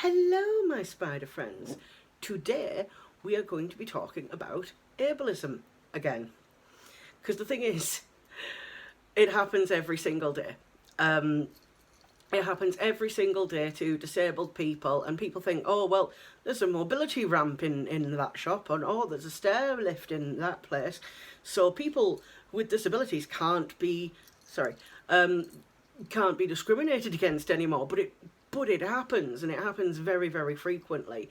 Hello, my spider friends. Today we are going to be talking about ableism again. Because the thing is, it happens every single day. It happens every single day to disabled people, and people think, oh, well, there's a mobility ramp in that shop, and oh, there's a stair lift in that place. So people with disabilities can't be discriminated against anymore. But it happens, and it happens very, very frequently.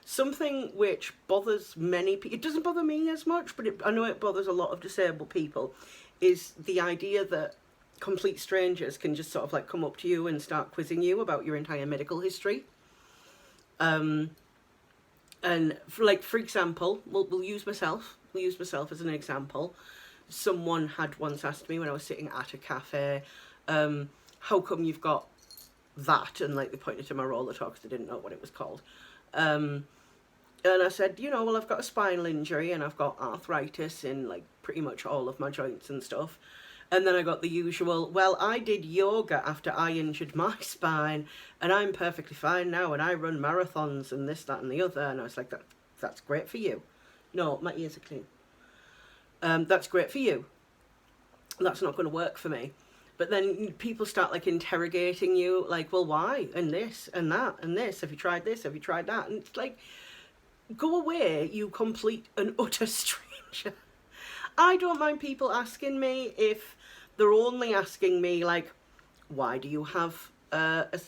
Something which bothers many people, it doesn't bother me as much, but I know it bothers a lot of disabled people, is the idea that complete strangers can just sort of like come up to you and start quizzing you about your entire medical history. And for example, we'll use myself as an example. Someone had once asked me when I was sitting at a cafe, how come you've got that? And like they pointed to my roller top because they didn't know what it was called. And I said, well, I've got a spinal injury and I've got arthritis in like pretty much all of my joints and stuff. And then I got the usual, well, I did yoga after I injured my spine and I'm perfectly fine now and I run marathons and this, that and the other. And I was like, that's great for you. No, my ears are clean. That's great for you. That's not going to work for me. But then people start like interrogating you, like, well, why? And this and that and this. Have you tried this? Have you tried that? And it's like, go away, you complete and utter stranger. I don't mind people asking me if they're only asking me, like, why do you have a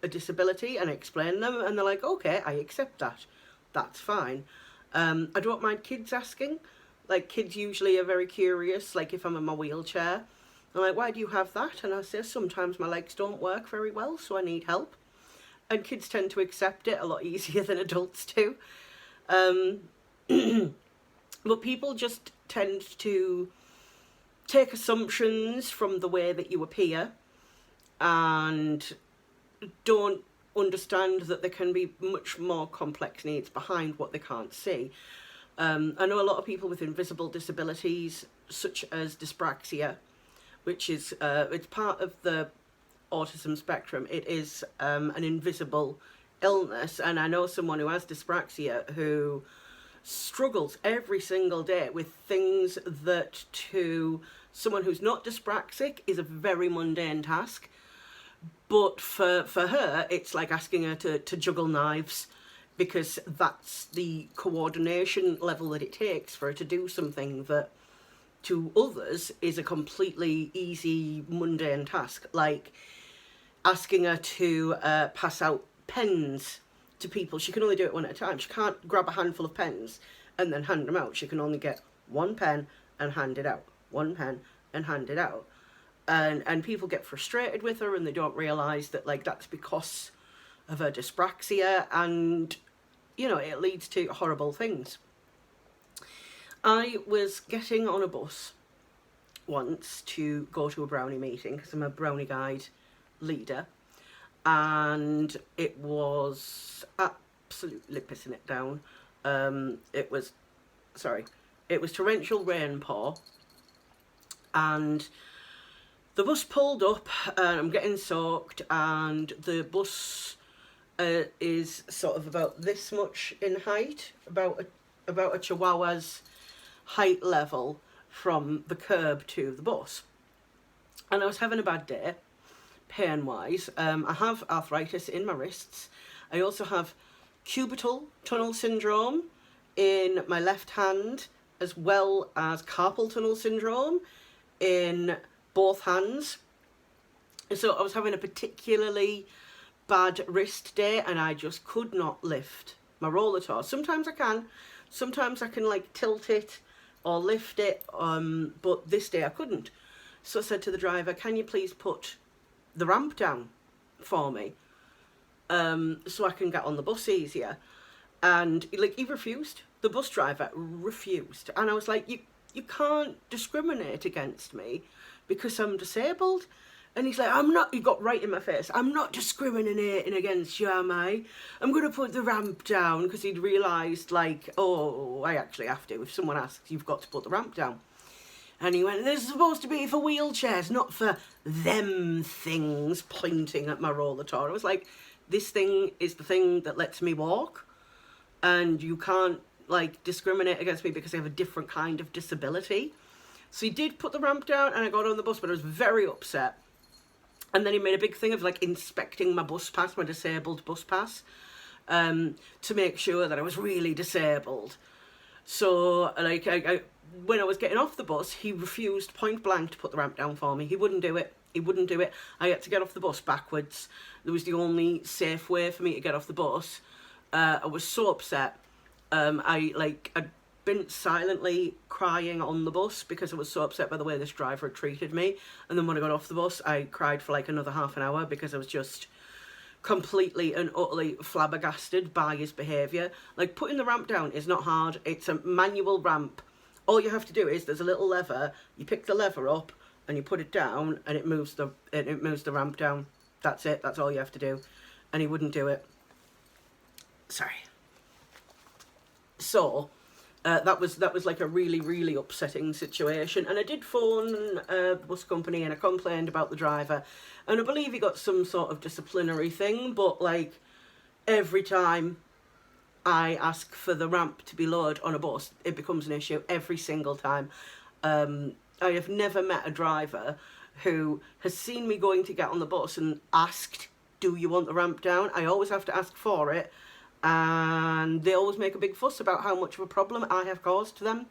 disability, and explain them. And they're like, okay, I accept that. That's fine. I don't mind kids asking. Like, kids usually are very curious, like if I'm in my wheelchair. I'm like, why do you have that? And I say, sometimes my legs don't work very well, so I need help. And kids tend to accept it a lot easier than adults do. But people just tend to take assumptions from the way that you appear and don't understand that there can be much more complex needs behind what they can't see. I know a lot of people with invisible disabilities, such as dyspraxia, which is it's part of the autism spectrum. It is an invisible illness, and I know someone who has dyspraxia who struggles every single day with things that to someone who's not dyspraxic is a very mundane task. But for her, it's like asking her to juggle knives, because that's the coordination level that it takes for her to do something that to others is a completely easy, mundane task, like asking her to pass out pens to people. She can only do it one at a time. She can't grab a handful of pens and then hand them out. She can only get one pen and hand it out, one pen and hand it out. And people get frustrated with her, and they don't realise that like that's because of her dyspraxia, and it leads to horrible things. I was getting on a bus once to go to a brownie meeting, because I'm a brownie guide leader, and it was absolutely pissing it down. It was torrential rainpour, and the bus pulled up and I'm getting soaked, and the bus is sort of about this much in height, about a chihuahua's height level from the curb to the bus. And I was having a bad day, pain-wise. I have arthritis in my wrists. I also have cubital tunnel syndrome in my left hand, as well as carpal tunnel syndrome in both hands. So I was having a particularly bad wrist day, and I just could not lift my roller tour. Sometimes I can like tilt it or lift it, but this day I couldn't. So I said to the driver, can you please put the ramp down for me, so I can get on the bus easier? And he refused. The bus driver refused. And I was like, you can't discriminate against me because I'm disabled. And he's like, he got right in my face, I'm not discriminating against you, am I? I'm going to put the ramp down, because he'd realised, like, oh, I actually have to. If someone asks, you've got to put the ramp down. And he went, this is supposed to be for wheelchairs, not for them things, pointing at my roller tour. I was like, this thing is the thing that lets me walk, and you can't like discriminate against me because I have a different kind of disability. So he did put the ramp down and I got on the bus, but I was very upset. And then he made a big thing of like inspecting my bus pass, my disabled bus pass, to make sure that I was really disabled. So like when I was getting off the bus, he refused point blank to put the ramp down for me. He wouldn't do it. He wouldn't do it. I had to get off the bus backwards. It was the only safe way for me to get off the bus. I was so upset. I'd been silently crying on the bus because I was so upset by the way this driver had treated me. And then when I got off the bus, I cried for like another half an hour because I was just completely and utterly flabbergasted by his behaviour. Like, putting the ramp down is not hard. It's a manual ramp. All you have to do is there's a little lever. You pick the lever up and you put it down, and it moves the ramp down. That's it. That's all you have to do. And he wouldn't do it. Sorry. So that was like a really, really upsetting situation. And I did phone the bus company and I complained about the driver. And I believe he got some sort of disciplinary thing, but like every time I ask for the ramp to be lowered on a bus, it becomes an issue every single time. I have never met a driver who has seen me going to get on the bus and asked, do you want the ramp down? I always have to ask for it. And they always make a big fuss about how much of a problem I have caused to them.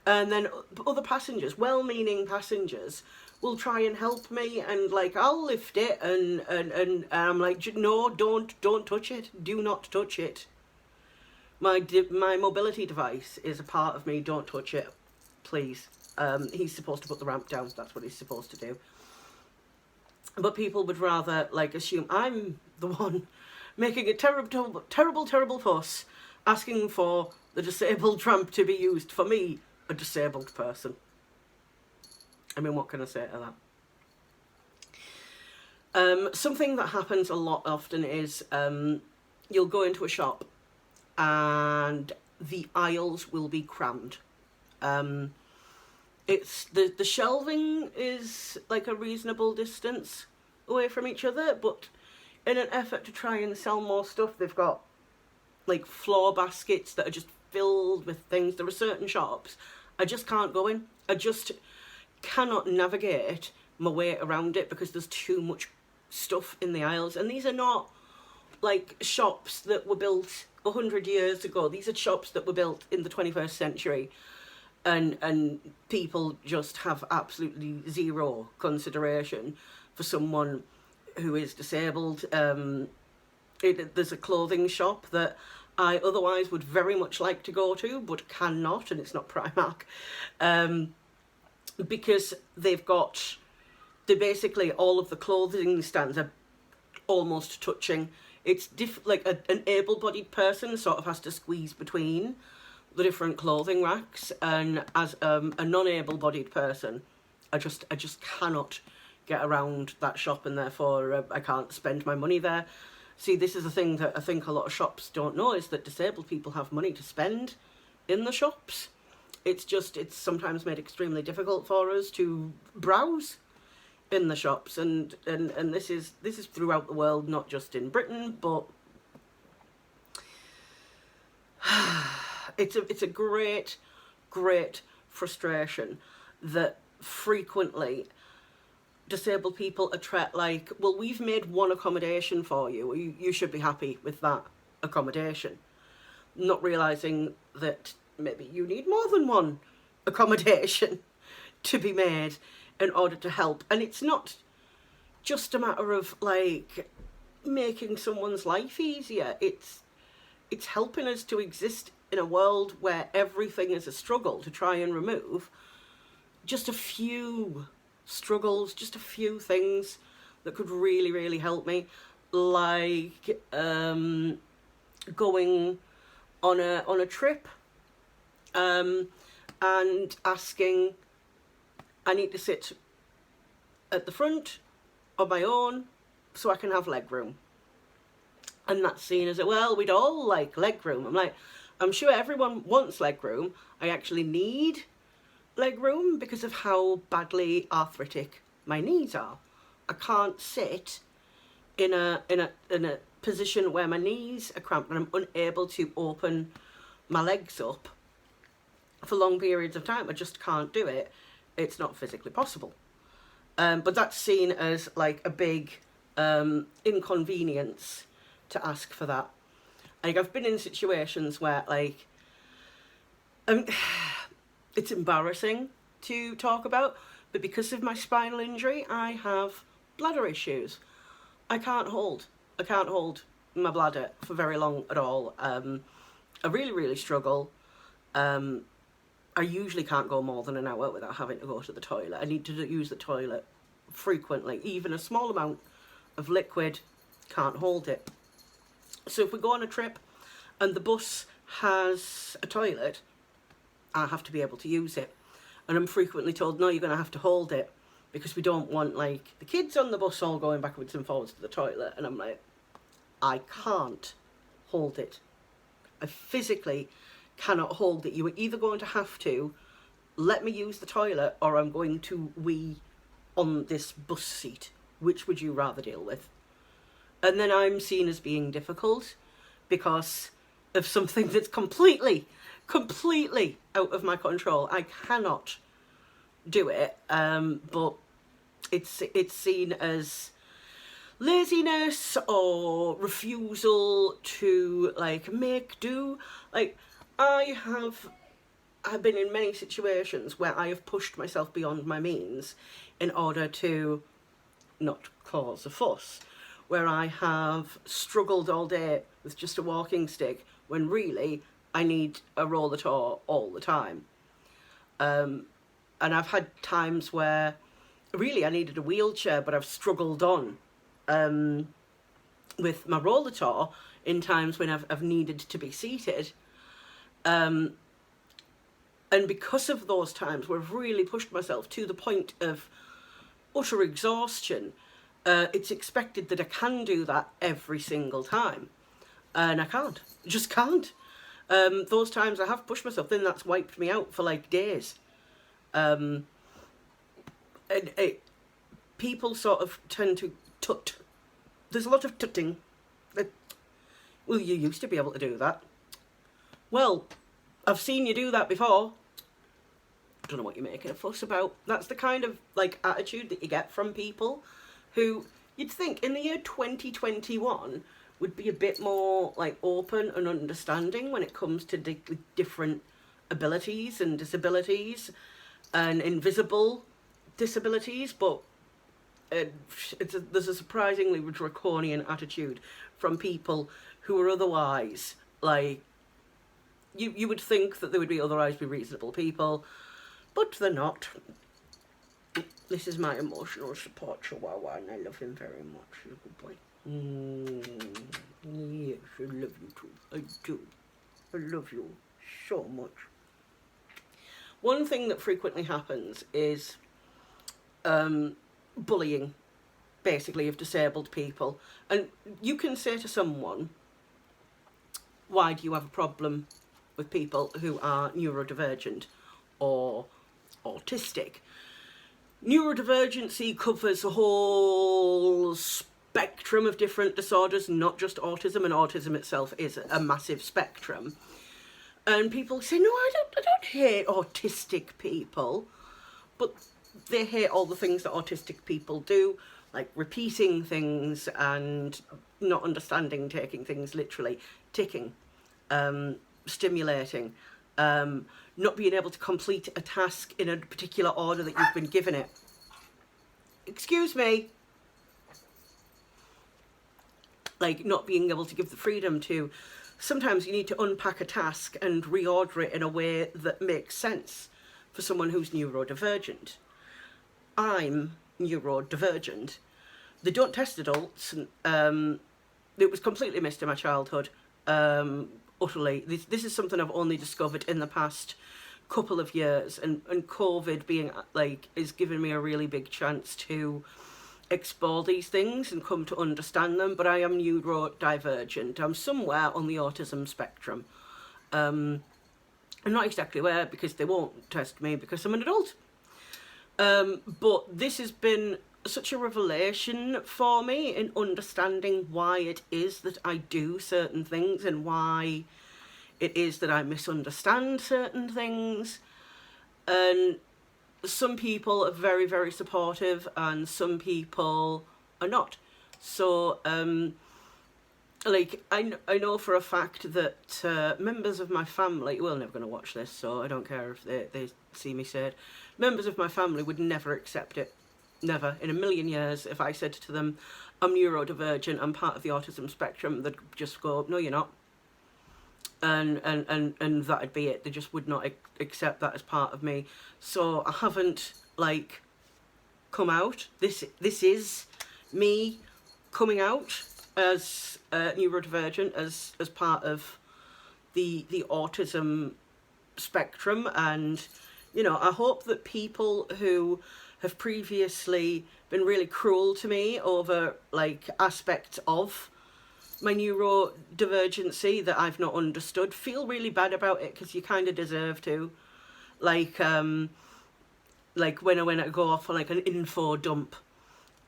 And then other passengers, well-meaning passengers, will try and help me, and like I'll lift it, and I'm like, no, don't touch it. Do not touch it. My mobility device is a part of me. Don't touch it, please. He's supposed to put the ramp down. That's what he's supposed to do. But people would rather like assume I'm the one making a terrible fuss, asking for the disabled ramp to be used for me, a disabled person. I mean, what can I say to that? Something that happens a lot often is you'll go into a shop and the aisles will be crammed. It's the shelving is like a reasonable distance away from each other, but in an effort to try and sell more stuff, they've got like floor baskets that are just filled with things. There are certain shops I just can't go in. I just cannot navigate my way around it because there's too much stuff in the aisles. And these are not like shops that were built 100 years ago. These are shops that were built in the 21st century. And people just have absolutely zero consideration for someone who is disabled. There's a clothing shop that I otherwise would very much like to go to, but cannot, and it's not Primark, because they basically all of the clothing stands are almost touching. It's like an able-bodied person sort of has to squeeze between the different clothing racks, and as a non-able-bodied person, I just cannot get around that shop, and therefore I can't spend my money there. See, this is the thing that I think a lot of shops don't know, is that disabled people have money to spend in the shops. It's sometimes made extremely difficult for us to browse in the shops, and this is throughout the world, not just in Britain, but it's a great frustration that frequently disabled people are like, well, we've made one accommodation for you. You should be happy with that accommodation. Not realising that maybe you need more than one accommodation to be made in order to help. And it's not just a matter of like making someone's life easier. It's helping us to exist in a world where everything is a struggle to try and remove just a few struggles, just a few things that could really, really help me, like going on a trip and asking, I need to sit at the front on my own so I can have leg room. And that's seen as, well, we'd all like leg room. I'm like, I'm sure everyone wants leg room. I actually need leg room because of how badly arthritic my knees are. I can't sit in a position where my knees are cramped and I'm unable to open my legs up for long periods of time. I just can't do it. It's not physically possible. But that's seen as like a big inconvenience to ask for that. Like, I've been in situations where, like, it's embarrassing to talk about, but because of my spinal injury, I have bladder issues. I can't hold my bladder for very long at all. I really, really struggle. I usually can't go more than an hour without having to go to the toilet. I need to use the toilet frequently. Even a small amount of liquid, can't hold it. So if we go on a trip and the bus has a toilet, I have to be able to use it. And I'm frequently told, no, you're going to have to hold it, because we don't want, like, the kids on the bus all going backwards and forwards to the toilet. And I'm like, I can't hold it. I physically cannot hold it. You are either going to have to let me use the toilet, or I'm going to wee on this bus seat. Which would you rather deal with? And then I'm seen as being difficult because of something that's completely out of my control. I cannot do it, but it's seen as laziness or refusal to, like, make do. Like, I've been in many situations where I have pushed myself beyond my means in order to not cause a fuss, where I have struggled all day with just a walking stick when really I need a rollator all the time. And I've had times where really I needed a wheelchair, but I've struggled on with my rollator in times when I've needed to be seated. And because of those times where I've really pushed myself to the point of utter exhaustion, it's expected that I can do that every single time. And I can't. I just can't. Those times I have pushed myself, then that's wiped me out for, like, days. People sort of tend to tut. There's a lot of tutting. Well, you used to be able to do that. Well, I've seen you do that before. Don't know what you're making a fuss about. That's the kind of, like, attitude that you get from people who you'd think in the year 2021 would be a bit more, like, open and understanding when it comes to different abilities and disabilities and invisible disabilities, but there's a surprisingly draconian attitude from people who are otherwise, like, you would think that they would otherwise be reasonable people, but they're not. This is my emotional support chihuahua, and I love him very much. He's a good boy. Yes, I love you too. I do. I love you so much. One thing that frequently happens is bullying, basically, of disabled people. And you can say to someone, why do you have a problem with people who are neurodivergent or autistic? Neurodivergency covers a whole spectrum of different disorders, not just autism, and autism itself is a massive spectrum. And people say, no, I don't hate autistic people, but they hate all the things that autistic people do, like repeating things and not understanding, taking things literally, ticking, stimulating, not being able to complete a task in a particular order that you've been given it. Excuse me. Like, not being able to give the freedom to, sometimes you need to unpack a task and reorder it in a way that makes sense for someone who's neurodivergent. I'm neurodivergent. They don't test adults. It was completely missed in my childhood. Utterly. This is something I've only discovered in the past couple of years, and COVID being, like, is giving me a really big chance to explore these things and come to understand them. But I am neurodivergent. I'm somewhere on the autism spectrum. I'm not exactly where, because they won't test me because I'm an adult. But this has been such a revelation for me in understanding why it is that I do certain things and why it is that I misunderstand certain things. And some people are very, very supportive and some people are not. So, like, I know for a fact that members of my family, well, never going to watch this, so I don't care if they see me say it, members of my family would never accept it. Never. In a million years, if I said to them, I'm neurodivergent, I'm part of the autism spectrum, they'd just go, no, you're not. And that'd be it. They just would not accept that as part of me. So I haven't, like, come out. This is me coming out as neurodivergent, as part of the autism spectrum. And, you know, I hope that people who have previously been really cruel to me over, like, aspects of my neurodivergency that I've not understood feel really bad about it, because you kind of deserve to. Like when I go off on, like, an info dump,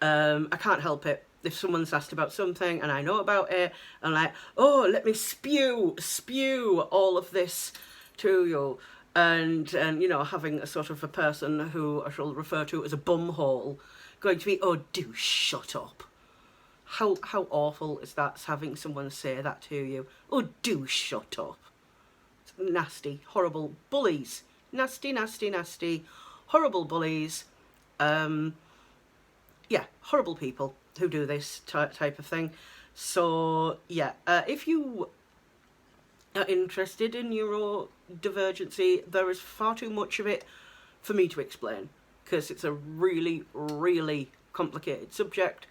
I can't help it. If someone's asked about something and I know about it, I'm like, oh, let me spew all of this to you. And you know, having a sort of a person who I shall refer to as a bumhole going to be, oh, do shut up. How awful is that, having someone say that to you? Oh, do shut up. It's nasty, horrible bullies. Nasty, nasty, nasty, horrible bullies. Yeah, horrible people who do this type of thing. So, yeah, if you are interested in neurodivergency, there is far too much of it for me to explain, because it's a really, really complicated subject.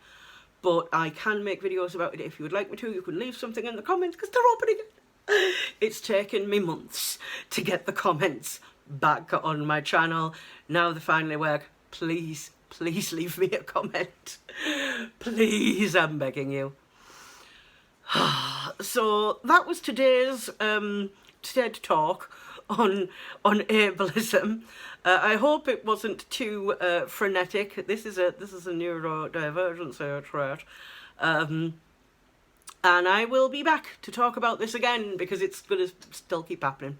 But I can make videos about it if you would like me to. You can leave something in the comments, because they're opening it. It's taken me months to get the comments back on my channel. Now they finally work. Please, please leave me a comment. Please, I'm begging you. So that was today's TED talk on ableism. I hope it wasn't too frenetic. This is a neurodivergency trait, and I will be back to talk about this again, because it's going to still keep happening.